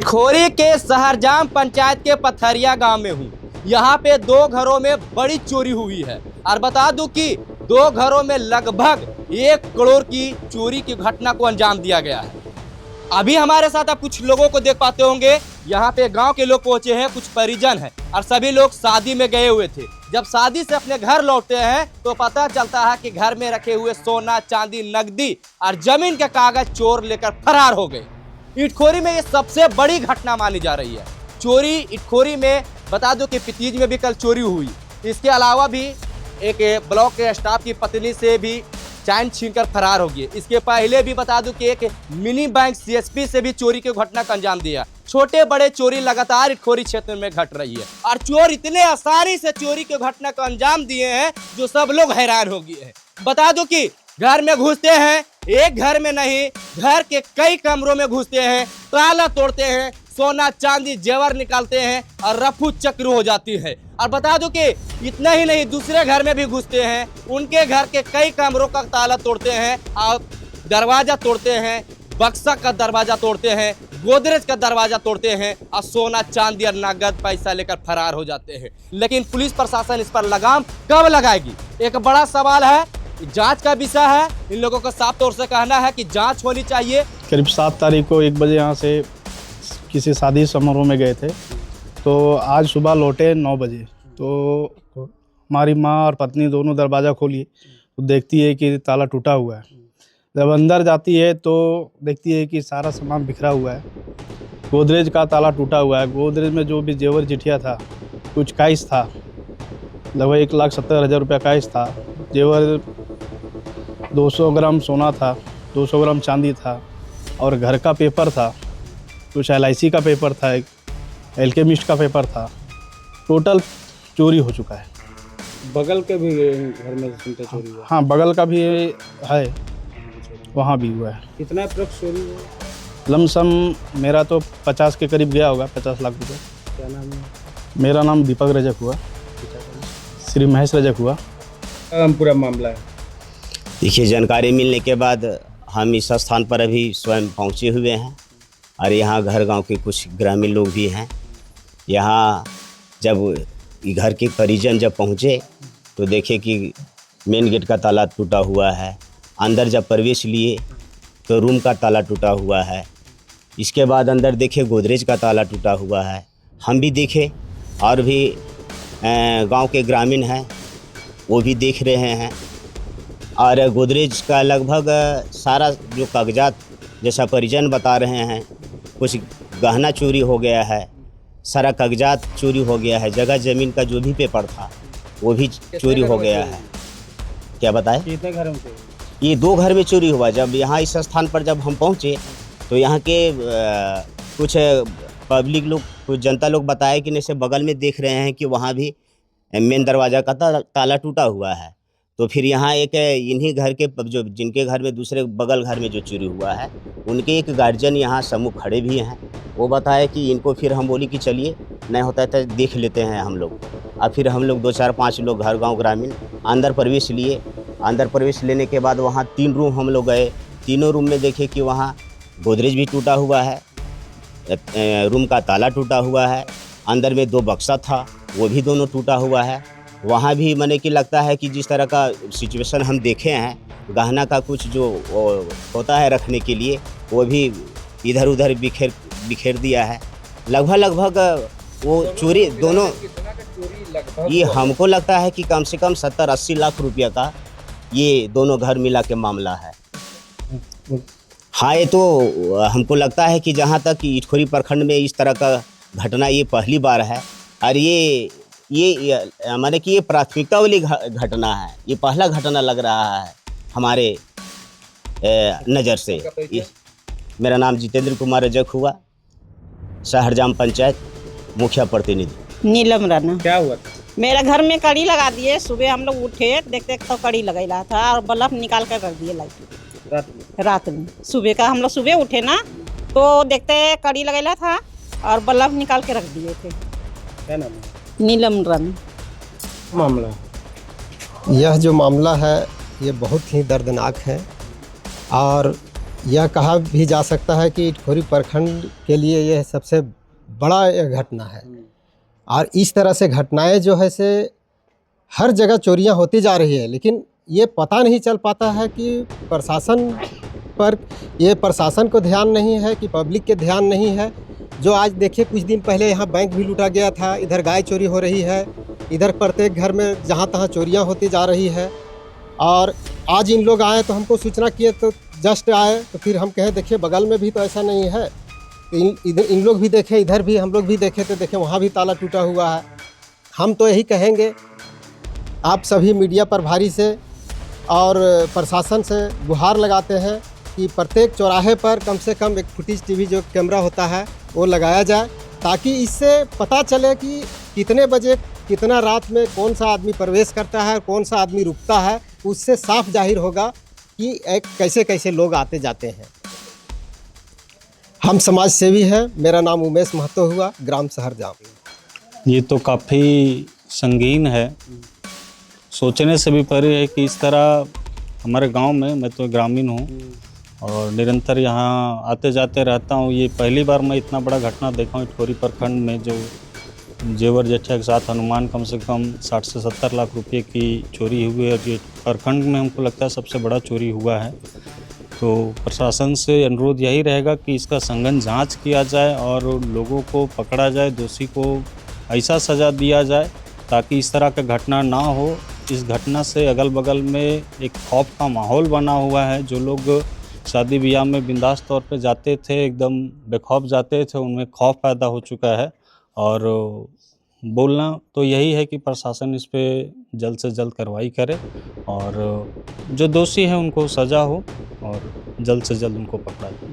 इटखोरी के शहरजाम पंचायत के पथरिया गांव में हूँ। यहाँ पे दो घरों में बड़ी चोरी हुई है और बता दूं कि दो घरों में लगभग 1 करोड़ की चोरी की घटना को अंजाम दिया गया है। अभी हमारे साथ आप कुछ लोगों को देख पाते होंगे। यहाँ पे गांव के लोग पहुंचे हैं, कुछ परिजन हैं और सभी लोग शादी में गए हुए थे। जब शादी से अपने घर लौटते हैं तो पता चलता है कि घर में रखे हुए सोना, चांदी, नकदी और जमीन के कागज चोर लेकर फरार हो गए। इटखोरी में ये सबसे बड़ी घटना मानी जा रही है। चोरी इटखोरी में बता दो कि पितीज में भी कल चोरी हुई। इसके अलावा भी एक ब्लॉक के स्टाफ की पत्नी से भी चैन छीनकर फरार हो गए। इसके पहले भी बता दूं कि एक मिनी बैंक सीएसपी से भी चोरी की घटना का अंजाम दिया। छोटे बड़े चोरी लगातार इटखोरी क्षेत्र में घट रही है और चोर इतने आसानी से चोरी की घटना का अंजाम दिए हैं जो सब लोग हैरान हो गए हैं। बता दूं कि घर में घुसते हैं, एक घर में नहीं, घर के कई कमरों में घुसते हैं, ताला तोड़ते हैं, सोना चांदी जेवर निकालते हैं और रफू चक्र हो जाती है। और बता दूं कि इतना ही नहीं, दूसरे घर में भी घुसते हैं, उनके घर के कई कमरों का ताला तोड़ते हैं और दरवाजा तोड़ते हैं, बक्सा का दरवाजा तोड़ते हैं, गोदरेज का दरवाजा तोड़ते हैं और सोना चांदी और नगद पैसा लेकर फरार हो जाते हैं। लेकिन पुलिस प्रशासन इस पर लगाम कब लगाएगी, एक बड़ा सवाल है। जांच का विषय है। इन लोगों का साफ तौर से कहना है कि जांच होनी चाहिए। करीब 7 तारीख को 1 बजे यहाँ से किसी शादी समारोह में गए थे, तो आज सुबह लौटे 9 बजे। तो हमारी माँ और पत्नी दोनों दरवाज़ा खोली तो देखती है कि ताला टूटा हुआ है। जब अंदर जाती है तो देखती है कि सारा सामान बिखरा हुआ है। गोदरेज का ताला टूटा हुआ है। गोदरेज में जो भी जेवर चिठिया था, कुछ काइस था, लगभग 1,70,000 रुपये काइस था। जेवर 200 ग्राम सोना था, 200 ग्राम चांदी था और घर का पेपर था, कुछ LIC का पेपर था, एक एल्केमिस्ट का पेपर था। टोटल चोरी हो चुका है। बगल के भी घर में सुनते चोरी हुआ? हाँ, बगल का भी है, वहाँ भी हुआ है। कितना अप्रॉक्स चोरी हुआ? लमसम मेरा तो 50 के करीब गया होगा, 50 लाख रुपये। क्या नाम है? मेरा नाम दीपक रजक हुआ, श्री महेश रजक हुआ। पूरा मामला है। देखिए, जानकारी मिलने के बाद हम इस स्थान पर अभी स्वयं पहुंचे हुए हैं और यहाँ घर गांव के कुछ ग्रामीण लोग भी हैं। यहाँ जब घर के परिजन जब पहुँचे तो देखे कि मेन गेट का ताला टूटा हुआ है। अंदर जब प्रवेश लिए तो रूम का ताला टूटा हुआ है। इसके बाद अंदर देखे गोदरेज का ताला टूटा हुआ है। हम भी देखे और भी गांव के ग्रामीण हैं वो भी देख रहे हैं। और गोदरेज का लगभग सारा जो कागजात, जैसा परिजन बता रहे हैं, कुछ गहना चोरी हो गया है, सारा कागजात चोरी हो गया है। जगह ज़मीन का जो भी पेपर था वो भी चोरी हो गया है। क्या बताएं? कितने घरों से? ये 2 घर में चोरी हुआ। जब यहाँ इस स्थान पर जब हम पहुँचे तो यहाँ के कुछ पब्लिक लोग, कुछ जनता लोग बताए कि जैसे बगल में देख रहे हैं कि वहाँ भी मेन दरवाज़ा का ताला टूटा हुआ है। तो फिर यहाँ एक इन्हीं घर के जो जिनके घर में दूसरे बगल घर में जो चोरी हुआ है, उनके एक गार्जियन यहाँ सम्मुख खड़े भी हैं। वो बताए कि इनको, फिर हम बोली कि चलिए, नहीं होता है तो देख लेते हैं हम लोग। और फिर हम लोग 2, 4, 5 लोग घर गांव ग्रामीण अंदर प्रवेश लिए। अंदर प्रवेश लेने के बाद वहाँ 3 रूम हम लोग गए। तीनों रूम में देखे कि वहाँ गोदरेज भी टूटा हुआ है, रूम का ताला टूटा हुआ है, अंदर में 2 बक्सा था वो भी दोनों टूटा हुआ है। वहाँ भी माने कि लगता है कि जिस तरह का सिचुएशन हम देखे हैं, गहना का कुछ जो होता है रखने के लिए, वो भी इधर उधर बिखेर दिया है। लगभग वो चोरी दोनों, ये हमको लगता है कि कम से कम 70-80 लाख रुपया का ये दोनों घर मिला के मामला है। हाँ, ये तो हमको लगता है कि जहाँ तक इटखोरी प्रखंड में इस तरह का घटना ये पहली बार है। और ये हमारे कि ये प्राथमिकता वाली घटना है। ये पहला घटना लग रहा है हमारे नज़र से। मेरा नाम जितेंद्र कुमार रजक हुआ, शहरजाम पंचायत मुखिया प्रतिनिधि। नीलम राना। क्या हुआ था? मेरा घर में कड़ी लगा दिए। सुबह हम लोग उठे, देखते तो कड़ी लगा रहा था और बल्ब निकाल कर रख दिए लाइट रात में। सुबह का हम लोग सुबह उठे ना तो देखते कड़ी लगा था और बल्ब निकाल के रख दिए थे। क्या नाम है? नीलम राना। मामला, यह जो मामला है ये बहुत ही दर्दनाक है और यह कहा भी जा सकता है कि इटखोरी प्रखंड के लिए यह सबसे बड़ा घटना है। और इस तरह से घटनाएं जो है से हर जगह चोरियां होती जा रही है, लेकिन ये पता नहीं चल पाता है कि प्रशासन पर, ये प्रशासन को ध्यान नहीं है कि पब्लिक के ध्यान नहीं है। जो आज देखिए कुछ दिन पहले यहाँ बैंक भी लूटा गया था, इधर गाय चोरी हो रही है, इधर प्रत्येक घर में जहाँ तहाँ चोरियाँ होती जा रही है। और आज इन लोग आए तो हमको सूचना किए, तो जस्ट आए तो फिर हम कहें देखिए बगल में भी तो ऐसा नहीं है, तो इन लोग भी देखे, इधर भी हम लोग भी देखे तो देखे वहाँ भी ताला टूटा हुआ है। हम तो यही कहेंगे आप सभी मीडिया प्रभारी से और प्रशासन से गुहार लगाते हैं कि प्रत्येक चौराहे पर कम से कम एक फुटेज टीवी जो कैमरा होता है वो लगाया जाए, ताकि इससे पता चले कि कितने बजे कितना रात में कौन सा आदमी प्रवेश करता है, कौन सा आदमी रुकता है। उससे साफ जाहिर होगा कि कैसे कैसे लोग आते जाते हैं। हम समाज सेवी हैं। मेरा नाम उमेश महतो हुआ, ग्राम शहर जाम। ये तो काफ़ी संगीन है, सोचने से भी परे है कि इस तरह हमारे गांव में, मैं तो ग्रामीण हूँ और निरंतर यहाँ आते जाते रहता हूँ। ये पहली बार मैं इतना बड़ा घटना देखा हूँ इटखोरी प्रखंड में, जो जेवर जट्ठा के साथ अनुमान कम से कम 60 से 70 लाख रुपए की चोरी हुई है। और ये प्रखंड में हमको लगता है सबसे बड़ा चोरी हुआ है। तो प्रशासन से अनुरोध यही रहेगा कि इसका संघन जांच किया जाए और लोगों को पकड़ा जाए, दोषी को ऐसा सज़ा दिया जाए ताकि इस तरह का घटना ना हो। इस घटना से अगल बगल में एक खौफ का माहौल बना हुआ है। जो लोग शादी ब्याह में बिंदास तौर पे जाते थे, एकदम बेखौफ जाते थे, उनमें खौफ पैदा हो चुका है। और बोलना तो यही है कि प्रशासन इस पे जल्द से जल्द कार्रवाई करे और जो दोषी हैं उनको सज़ा हो और जल्द से जल्द उनको पकड़ा जाए।